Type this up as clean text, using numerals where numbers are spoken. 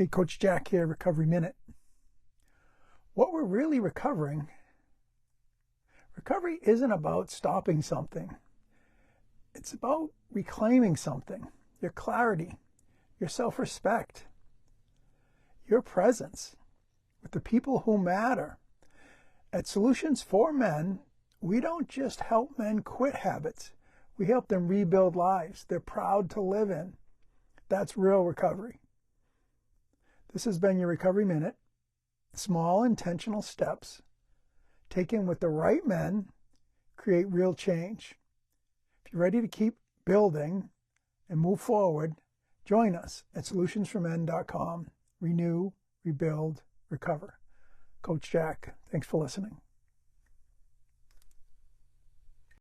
Hey, Coach Jack here, Recovery Minute. What we're really recovery isn't about stopping something. It's about reclaiming something, your clarity, your self-respect, your presence with the people who matter. At Solutions for Men, we don't just help men quit habits. We help them rebuild lives they're proud to live in. That's real recovery. This has been your Recovery Minute. Small intentional steps taken with the right men create real change. If you're ready to keep building and move forward, join us at solutionsformen.com. Renew, rebuild, recover. Coach Jack, thanks for listening.